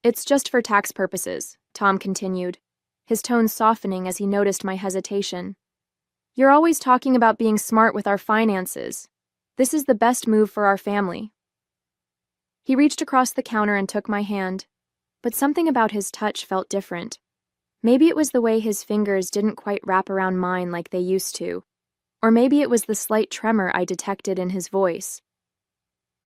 It's just for tax purposes, Tom continued, his tone softening as he noticed my hesitation. You're always talking about being smart with our finances. This is the best move for our family. He reached across the counter and took my hand, but something about his touch felt different. Maybe it was the way his fingers didn't quite wrap around mine like they used to, or maybe it was the slight tremor I detected in his voice.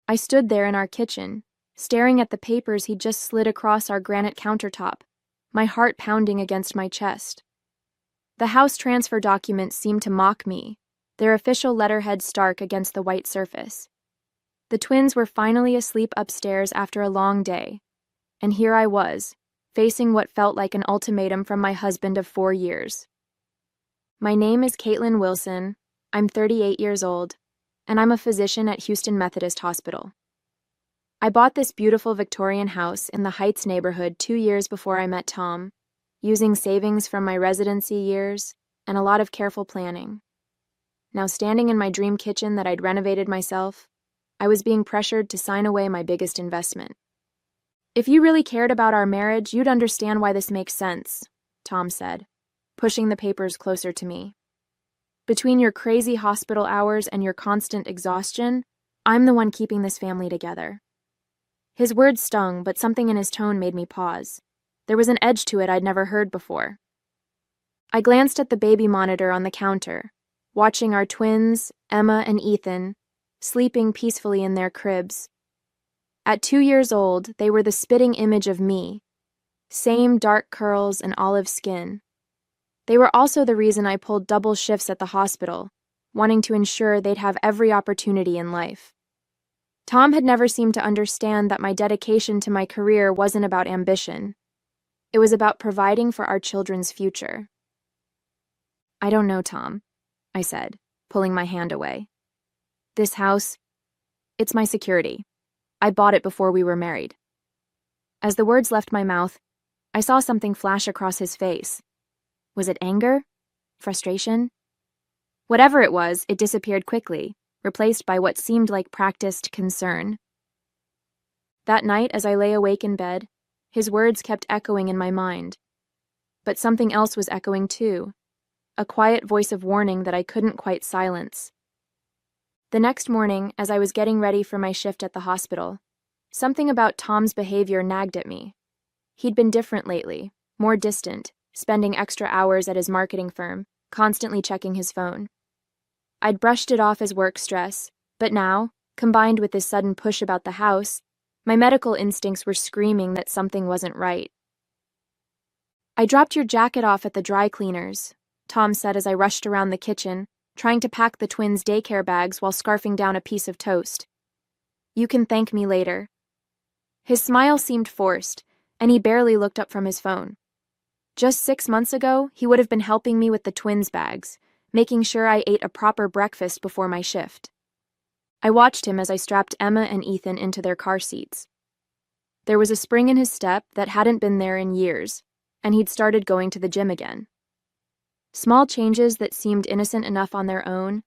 I stood there in our kitchen, staring at the papers he'd just slid across our granite countertop, my heart pounding against my chest. The house transfer documents seemed to mock me, their official letterhead stark against the white surface. The twins were finally asleep upstairs after a long day, and here I was, facing what felt like an ultimatum from my husband of 4 years. My name is Caitlin Wilson, I'm 38 years old, and I'm a physician at Houston Methodist Hospital. I bought this beautiful Victorian house in the Heights neighborhood 2 years before I met Tom, using savings from my residency years and a lot of careful planning. Now, standing in my dream kitchen that I'd renovated myself, I was being pressured to sign away my biggest investment. If you really cared about our marriage, you'd understand why this makes sense, Tom said, pushing the papers closer to me. Between your crazy hospital hours and your constant exhaustion, I'm the one keeping this family together. His words stung, but something in his tone made me pause. There was an edge to it I'd never heard before. I glanced at the baby monitor on the counter, watching our twins, Emma and Ethan, sleeping peacefully in their cribs. At 2 years old, they were the spitting image of me, same dark curls and olive skin. They were also the reason I pulled double shifts at the hospital, wanting to ensure they'd have every opportunity in life. Tom had never seemed to understand that my dedication to my career wasn't about ambition. It was about providing for our children's future. I don't know, Tom, I said, pulling my hand away. This house, it's my security. I bought it before we were married. As the words left my mouth, I saw something flash across his face. Was it anger? Frustration? Whatever it was, it disappeared quickly, replaced by what seemed like practiced concern. That night, as I lay awake in bed, his words kept echoing in my mind. But something else was echoing too, a quiet voice of warning that I couldn't quite silence. The next morning, as I was getting ready for my shift at the hospital, something about Tom's behavior nagged at me. He'd been different lately, more distant, spending extra hours at his marketing firm, constantly checking his phone. I'd brushed it off as work stress, but now, combined with this sudden push about the house, my medical instincts were screaming that something wasn't right. I dropped your jacket off at the dry cleaners, Tom said as I rushed around the kitchen, trying to pack the twins' daycare bags while scarfing down a piece of toast. You can thank me later. His smile seemed forced, and he barely looked up from his phone. Just 6 months ago, he would have been helping me with the twins' bags, making sure I ate a proper breakfast before my shift. I watched him as I strapped Emma and Ethan into their car seats. There was a spring in his step that hadn't been there in years, and he'd started going to the gym again. Small changes that seemed innocent enough on their own,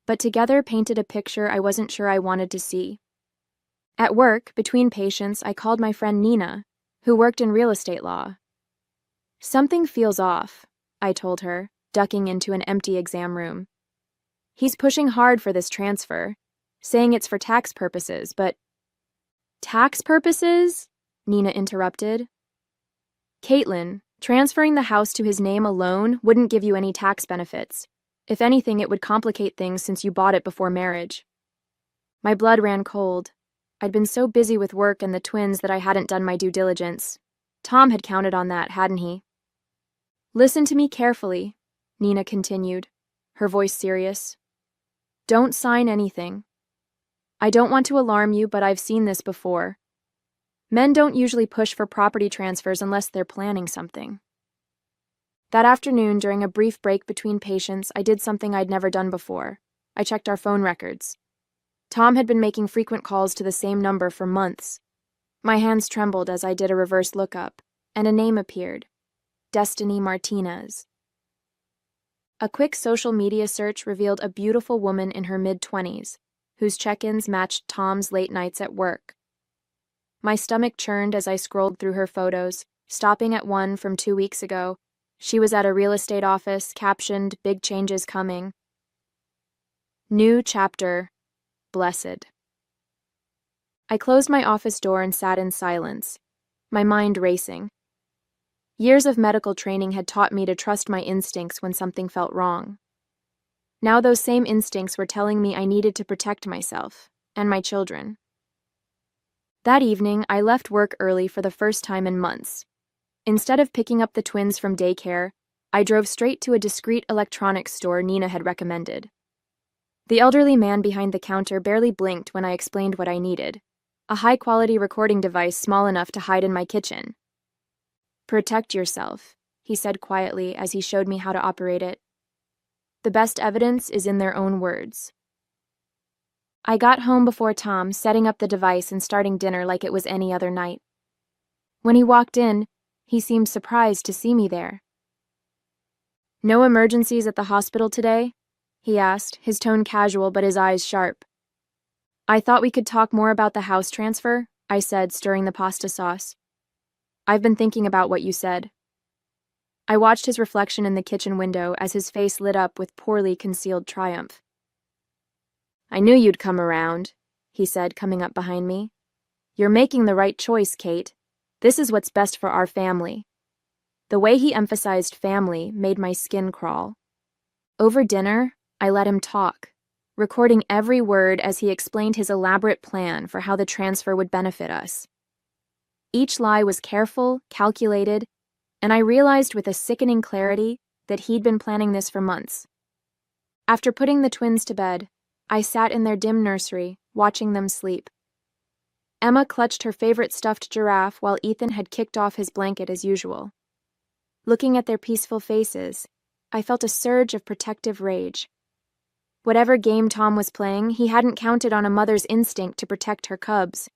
but together painted a picture I wasn't sure I wanted to see. At work, between patients, I called my friend Nina, who worked in real estate law. Something feels off, I told her, ducking into an empty exam room. He's pushing hard for this transfer, saying it's for tax purposes, but... Tax purposes? Nina interrupted. Caitlin, transferring the house to his name alone wouldn't give you any tax benefits. If anything, it would complicate things since you bought it before marriage. My blood ran cold. I'd been so busy with work and the twins that I hadn't done my due diligence. Tom had counted on that, hadn't he? Listen to me carefully, Nina continued, her voice serious. Don't sign anything. I don't want to alarm you, but I've seen this before. Men don't usually push for property transfers unless they're planning something. That afternoon, during a brief break between patients, I did something I'd never done before. I checked our phone records. Tom had been making frequent calls to the same number for months. My hands trembled as I did a reverse lookup, and a name appeared. Destiny Martinez. A quick social media search revealed a beautiful woman in her mid-20s, whose check-ins matched Tom's late nights at work. My stomach churned as I scrolled through her photos, stopping at one from 2 weeks ago. She was at a real estate office, captioned, "Big changes coming." New chapter, blessed. I closed my office door and sat in silence, my mind racing. Years of medical training had taught me to trust my instincts when something felt wrong. Now those same instincts were telling me I needed to protect myself and my children. That evening, I left work early for the first time in months. Instead of picking up the twins from daycare, I drove straight to a discreet electronics store Nina had recommended. The elderly man behind the counter barely blinked when I explained what I needed: a high-quality recording device small enough to hide in my kitchen. "Protect yourself," he said quietly as he showed me how to operate it. "The best evidence is in their own words." I got home before Tom, setting up the device and starting dinner like it was any other night. When he walked in, he seemed surprised to see me there. "No emergencies at the hospital today?" he asked, his tone casual but his eyes sharp. "I thought we could talk more about the house transfer," I said, stirring the pasta sauce. "I've been thinking about what you said." I watched his reflection in the kitchen window as his face lit up with poorly concealed triumph. "I knew you'd come around," he said, coming up behind me. "You're making the right choice, Kate. This is what's best for our family." The way he emphasized family made my skin crawl. Over dinner, I let him talk, recording every word as he explained his elaborate plan for how the transfer would benefit us. Each lie was careful, calculated, and I realized with a sickening clarity that he'd been planning this for months. After putting the twins to bed, I sat in their dim nursery, watching them sleep. Emma clutched her favorite stuffed giraffe while Ethan had kicked off his blanket as usual. Looking at their peaceful faces, I felt a surge of protective rage. Whatever game Tom was playing, he hadn't counted on a mother's instinct to protect her cubs.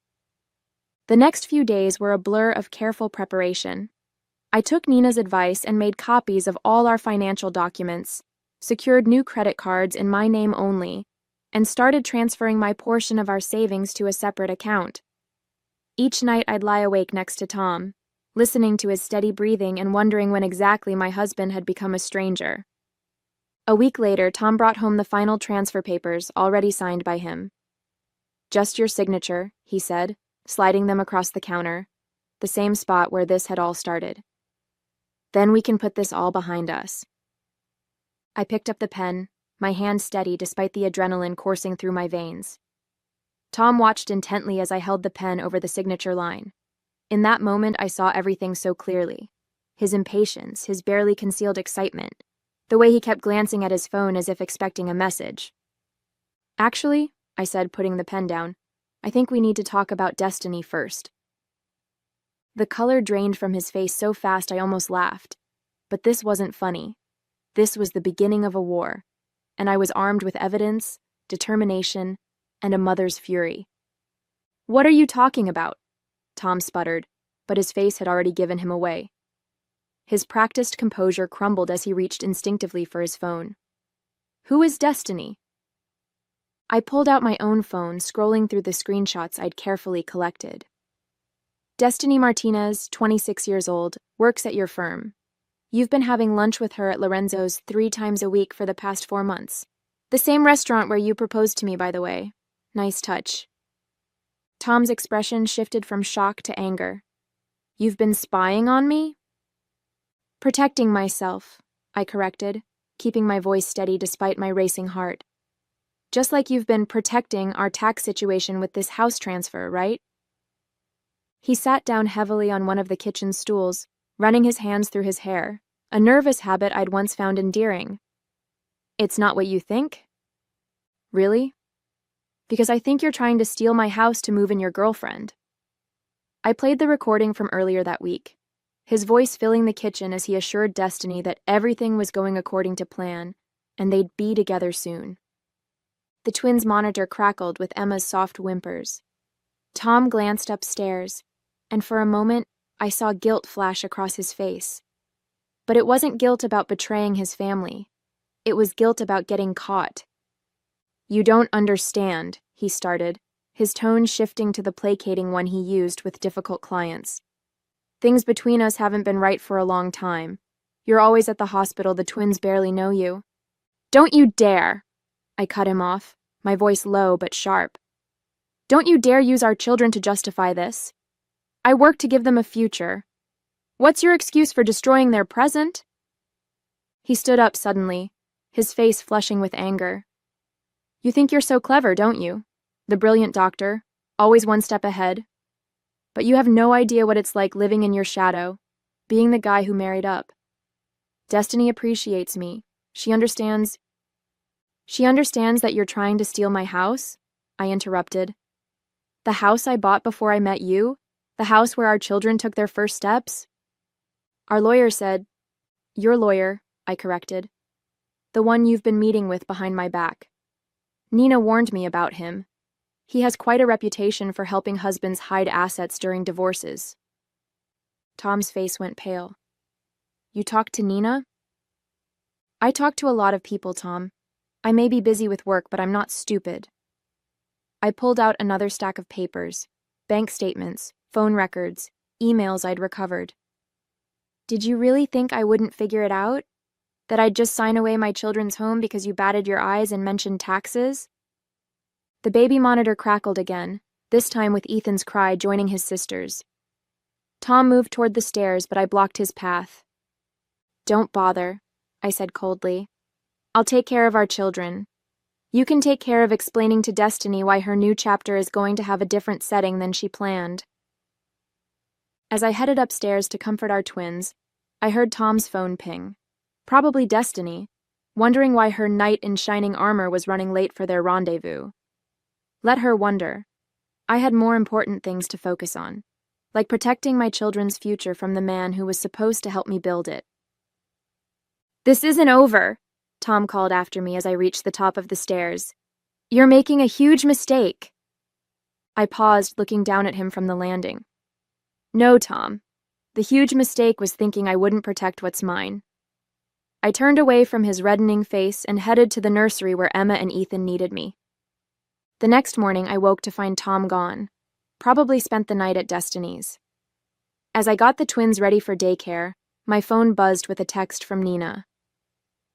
The next few days were a blur of careful preparation. I took Nina's advice and made copies of all our financial documents, secured new credit cards in my name only, and started transferring my portion of our savings to a separate account. Each night I'd lie awake next to Tom, listening to his steady breathing and wondering when exactly my husband had become a stranger. A week later, Tom brought home the final transfer papers, already signed by him. "Just your signature," he said, sliding them across the counter, the same spot where this had all started. "Then we can put this all behind us." I picked up the pen, my hand steady despite the adrenaline coursing through my veins. Tom watched intently as I held the pen over the signature line. In that moment, I saw everything so clearly. His impatience, his barely concealed excitement, the way he kept glancing at his phone as if expecting a message. "Actually," I said, putting the pen down, "I think we need to talk about Destiny first." The color drained from his face so fast I almost laughed. But this wasn't funny. This was the beginning of a war, and I was armed with evidence, determination, and a mother's fury. "What are you talking about?" Tom sputtered, but his face had already given him away. His practiced composure crumbled as he reached instinctively for his phone. "Who is Destiny?" I pulled out my own phone, scrolling through the screenshots I'd carefully collected. "Destiny Martinez, 26 years old, works at your firm. You've been having lunch with her at Lorenzo's 3 times a week for the past 4 months. The same restaurant where you proposed to me, by the way. Nice touch." Tom's expression shifted from shock to anger. "You've been spying on me?" "Protecting myself," I corrected, keeping my voice steady despite my racing heart. "Just like you've been protecting our tax situation with this house transfer, right?" He sat down heavily on one of the kitchen stools, running his hands through his hair, a nervous habit I'd once found endearing. "It's not what you think?" "Really?" "Because I think you're trying to steal my house to move in your girlfriend." I played the recording from earlier that week, his voice filling the kitchen as he assured Destiny that everything was going according to plan, and they'd be together soon. The twins' monitor crackled with Emma's soft whimpers. Tom glanced upstairs, and for a moment, I saw guilt flash across his face. But it wasn't guilt about betraying his family. It was guilt about getting caught. "You don't understand," he started, his tone shifting to the placating one he used with difficult clients. Things between us haven't been right for a long time. You're always at the hospital, the twins barely know you. Don't you dare! I cut him off, my voice low but sharp. Don't you dare use our children to justify this. I work to give them a future. What's your excuse for destroying their present? He stood up suddenly, his face flushing with anger. You think you're so clever, don't you? The brilliant doctor, always one step ahead. But you have no idea what it's like living in your shadow, being the guy who married up. Destiny appreciates me. She understands that you're trying to steal my house? I interrupted. The house I bought before I met you? The house where our children took their first steps? Our lawyer said, your lawyer, I corrected. The one you've been meeting with behind my back. Nina warned me about him. He has quite a reputation for helping husbands hide assets during divorces. Tom's face went pale. You talked to Nina? I talk to a lot of people, Tom. I may be busy with work, but I'm not stupid. I pulled out another stack of papers, bank statements, phone records, emails I'd recovered. Did you really think I wouldn't figure it out? That I'd just sign away my children's home because you batted your eyes and mentioned taxes? The baby monitor crackled again, this time with Ethan's cry joining his sister's. Tom moved toward the stairs, but I blocked his path. Don't bother, I said coldly. I'll take care of our children. You can take care of explaining to Destiny why her new chapter is going to have a different setting than she planned. As I headed upstairs to comfort our twins, I heard Tom's phone ping. Probably Destiny, wondering why her knight in shining armor was running late for their rendezvous. Let her wonder. I had more important things to focus on, like protecting my children's future from the man who was supposed to help me build it. This isn't over, Tom called after me as I reached the top of the stairs. You're making a huge mistake. I paused, looking down at him from the landing. No, Tom. The huge mistake was thinking I wouldn't protect what's mine. I turned away from his reddening face and headed to the nursery where Emma and Ethan needed me. The next morning, I woke to find Tom gone. Probably spent the night at Destiny's. As I got the twins ready for daycare, my phone buzzed with a text from Nina.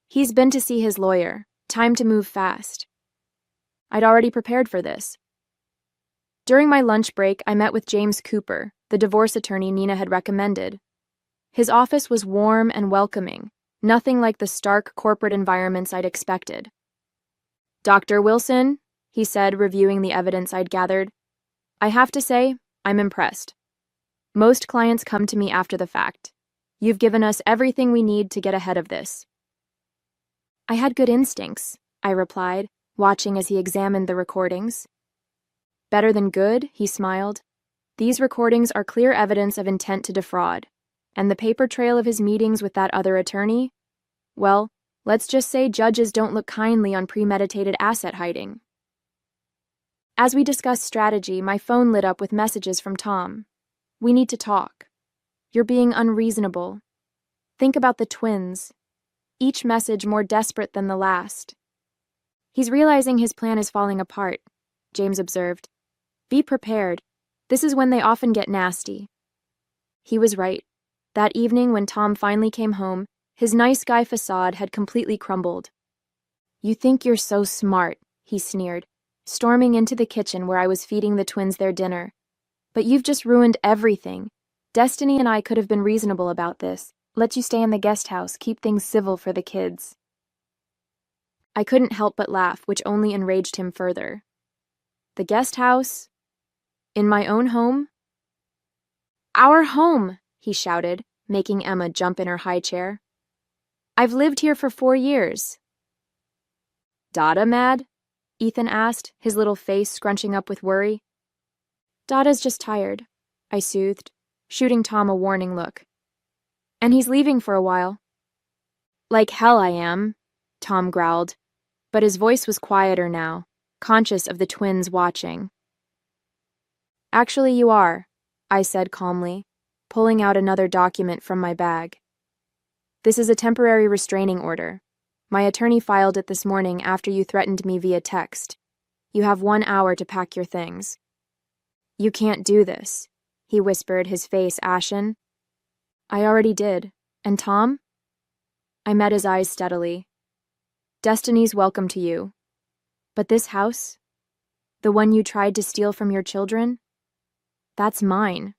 He's been to see his lawyer. Time to move fast. I'd already prepared for this. During my lunch break, I met with James Cooper, the divorce attorney Nina had recommended. His office was warm and welcoming, nothing like the stark corporate environments I'd expected. Dr. Wilson, he said, reviewing the evidence I'd gathered. I have to say, I'm impressed. Most clients come to me after the fact. You've given us everything we need to get ahead of this. I had good instincts, I replied, watching as he examined the recordings. Better than good, he smiled. These recordings are clear evidence of intent to defraud. And the paper trail of his meetings with that other attorney? Well, let's just say judges don't look kindly on premeditated asset hiding. As we discussed strategy, my phone lit up with messages from Tom. We need to talk. You're being unreasonable. Think about the twins. Each message more desperate than the last. He's realizing his plan is falling apart, James observed. Be prepared. This is when they often get nasty. He was right. That evening when Tom finally came home, his nice guy facade had completely crumbled. You think you're so smart, he sneered, storming into the kitchen where I was feeding the twins their dinner. But you've just ruined everything. Destiny and I could have been reasonable about this. Let you stay in the guest house, keep things civil for the kids. I couldn't help but laugh, which only enraged him further. The guest house? In my own home? Our home, he shouted, making Emma jump in her high chair. I've lived here for 4 years. Dada mad? Ethan asked, his little face scrunching up with worry. Dada's just tired, I soothed, shooting Tom a warning look. And he's leaving for a while. Like hell I am, Tom growled, but his voice was quieter now, conscious of the twins watching. Actually, you are, I said calmly, pulling out another document from my bag. This is a temporary restraining order. My attorney filed it this morning after you threatened me via text. You have 1 hour to pack your things." "You can't do this," he whispered, his face ashen. "I already did. And Tom?" I met his eyes steadily. "Destiny's welcome to you. But this house? The one you tried to steal from your children? That's mine.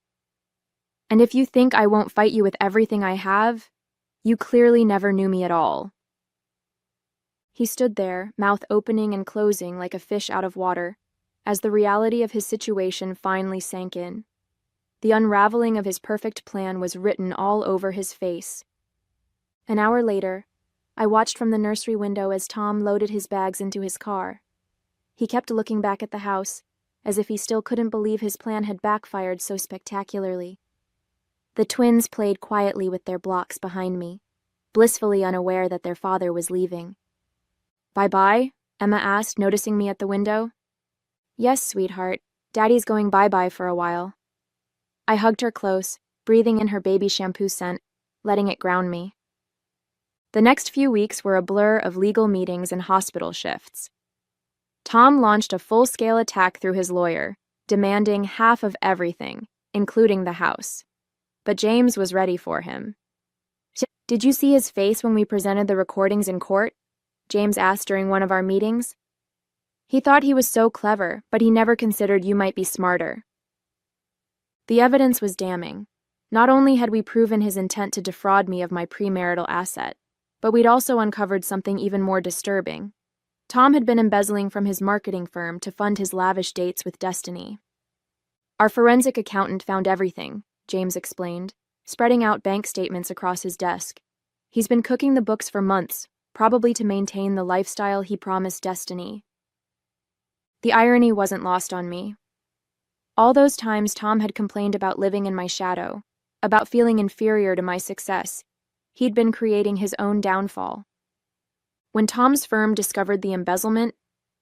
And if you think I won't fight you with everything I have, you clearly never knew me at all." He stood there, mouth opening and closing like a fish out of water, as the reality of his situation finally sank in. The unraveling of his perfect plan was written all over his face. An hour later, I watched from the nursery window as Tom loaded his bags into his car. He kept looking back at the house, as if he still couldn't believe his plan had backfired so spectacularly. The twins played quietly with their blocks behind me, blissfully unaware that their father was leaving. "Bye-bye?" Emma asked, noticing me at the window. "Yes, sweetheart. Daddy's going bye-bye for a while." I hugged her close, breathing in her baby shampoo scent, letting it ground me. The next few weeks were a blur of legal meetings and hospital shifts. Tom launched a full-scale attack through his lawyer, demanding half of everything, including the house. But James was ready for him. "Did you see his face when we presented the recordings in court?" James asked during one of our meetings. "He thought he was so clever, but he never considered you might be smarter." The evidence was damning. Not only had we proven his intent to defraud me of my premarital asset, but we'd also uncovered something even more disturbing. Tom had been embezzling from his marketing firm to fund his lavish dates with Destiny. "Our forensic accountant found everything," James explained, spreading out bank statements across his desk. "He's been cooking the books for months, probably to maintain the lifestyle he promised Destiny." The irony wasn't lost on me. All those times Tom had complained about living in my shadow, about feeling inferior to my success, he'd been creating his own downfall. When Tom's firm discovered the embezzlement,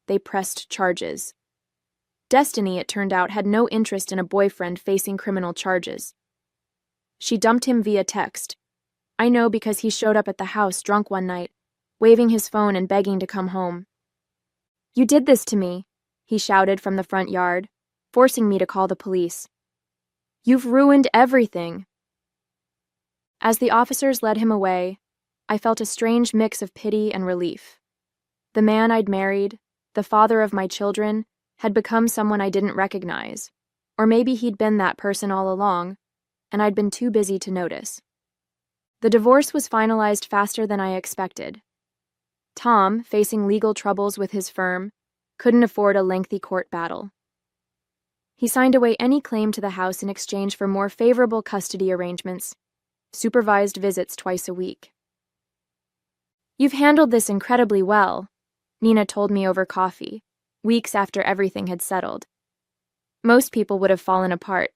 they pressed charges. Destiny, it turned out, had no interest in a boyfriend facing criminal charges. She dumped him via text. I know because he showed up at the house drunk one night, waving his phone and begging to come home. "You did this to me," he shouted from the front yard, forcing me to call the police. "You've ruined everything." As the officers led him away, I felt a strange mix of pity and relief. The man I'd married, the father of my children, had become someone I didn't recognize. Or maybe he'd been that person all along, and I'd been too busy to notice. The divorce was finalized faster than I expected. Tom, facing legal troubles with his firm, couldn't afford a lengthy court battle. He signed away any claim to the house in exchange for more favorable custody arrangements, supervised visits twice a week. "You've handled this incredibly well," Nina told me over coffee, weeks after everything had settled. "Most people would have fallen apart."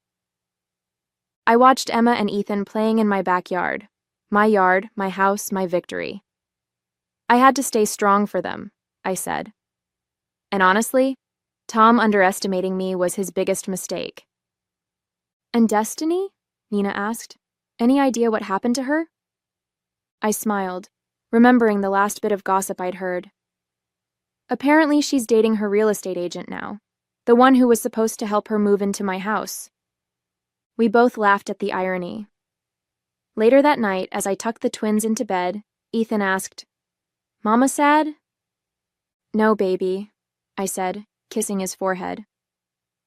I watched Emma and Ethan playing in my backyard. My yard, my house, my victory. "I had to stay strong for them," I said. And honestly, Tom underestimating me was his biggest mistake. "And Destiny?" Nina asked. "Any idea what happened to her?" I smiled, remembering the last bit of gossip I'd heard. "Apparently she's dating her real estate agent now, the one who was supposed to help her move into my house." We both laughed at the irony. Later that night, as I tucked the twins into bed, Ethan asked, "Mama sad?" "No, baby," I said, kissing his forehead.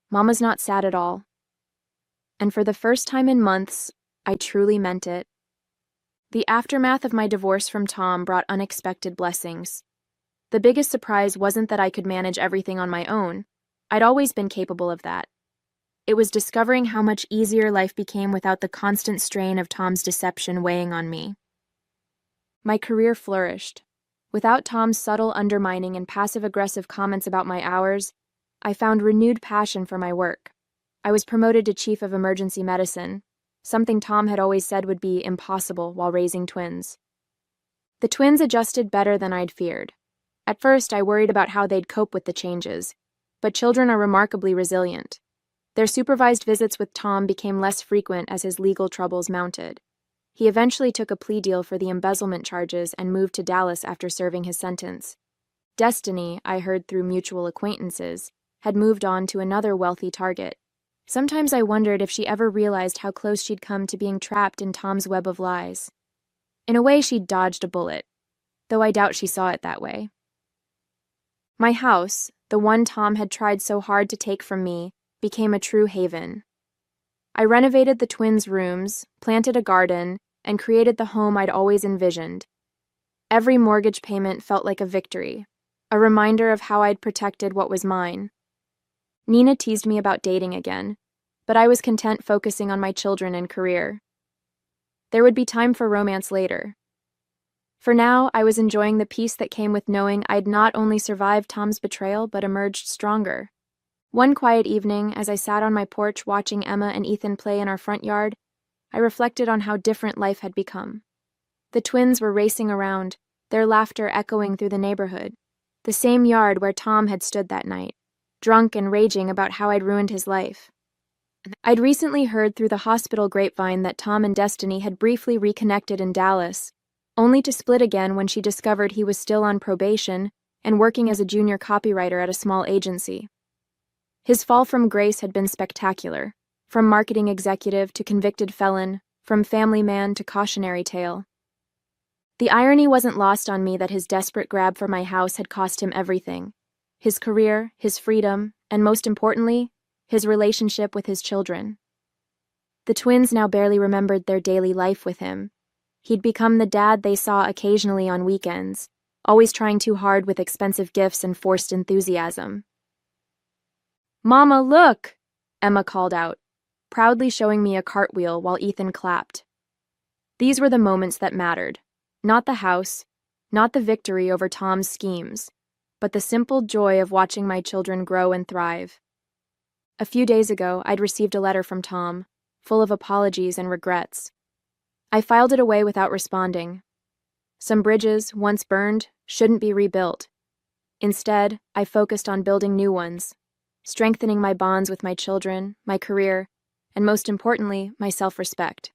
"Mama's not sad at all." And for the first time in months, I truly meant it. The aftermath of my divorce from Tom brought unexpected blessings. The biggest surprise wasn't that I could manage everything on my own. I'd always been capable of that. It was discovering how much easier life became without the constant strain of Tom's deception weighing on me. My career flourished. Without Tom's subtle undermining and passive-aggressive comments about my hours, I found renewed passion for my work. I was promoted to chief of emergency medicine, something Tom had always said would be impossible while raising twins. The twins adjusted better than I'd feared. At first, I worried about how they'd cope with the changes, but children are remarkably resilient. Their supervised visits with Tom became less frequent as his legal troubles mounted. He eventually took a plea deal for the embezzlement charges and moved to Dallas after serving his sentence. Destiny, I heard through mutual acquaintances, had moved on to another wealthy target. Sometimes I wondered if she ever realized how close she'd come to being trapped in Tom's web of lies. In a way, she'd dodged a bullet, though I doubt she saw it that way. My house, the one Tom had tried so hard to take from me, became a true haven. I renovated the twins' rooms, planted a garden, and created the home I'd always envisioned. Every mortgage payment felt like a victory, a reminder of how I'd protected what was mine. Nina teased me about dating again, but I was content focusing on my children and career. There would be time for romance later. For now, I was enjoying the peace that came with knowing I'd not only survived Tom's betrayal but emerged stronger. One quiet evening, as I sat on my porch watching Emma and Ethan play in our front yard, I reflected on how different life had become. The twins were racing around, their laughter echoing through the neighborhood, the same yard where Tom had stood that night, drunk and raging about how I'd ruined his life. I'd recently heard through the hospital grapevine that Tom and Destiny had briefly reconnected in Dallas, only to split again when she discovered he was still on probation and working as a junior copywriter at a small agency. His fall from grace had been spectacular, from marketing executive to convicted felon, from family man to cautionary tale. The irony wasn't lost on me that his desperate grab for my house had cost him everything: his career, his freedom, and most importantly, his relationship with his children. The twins now barely remembered their daily life with him. He'd become the dad they saw occasionally on weekends, always trying too hard with expensive gifts and forced enthusiasm. "Mama, look!" Emma called out, proudly showing me a cartwheel while Ethan clapped. These were the moments that mattered. Not the house, not the victory over Tom's schemes, but the simple joy of watching my children grow and thrive. A few days ago, I'd received a letter from Tom, full of apologies and regrets. I filed it away without responding. Some bridges, once burned, shouldn't be rebuilt. Instead, I focused on building new ones, strengthening my bonds with my children, my career, and most importantly, my self-respect.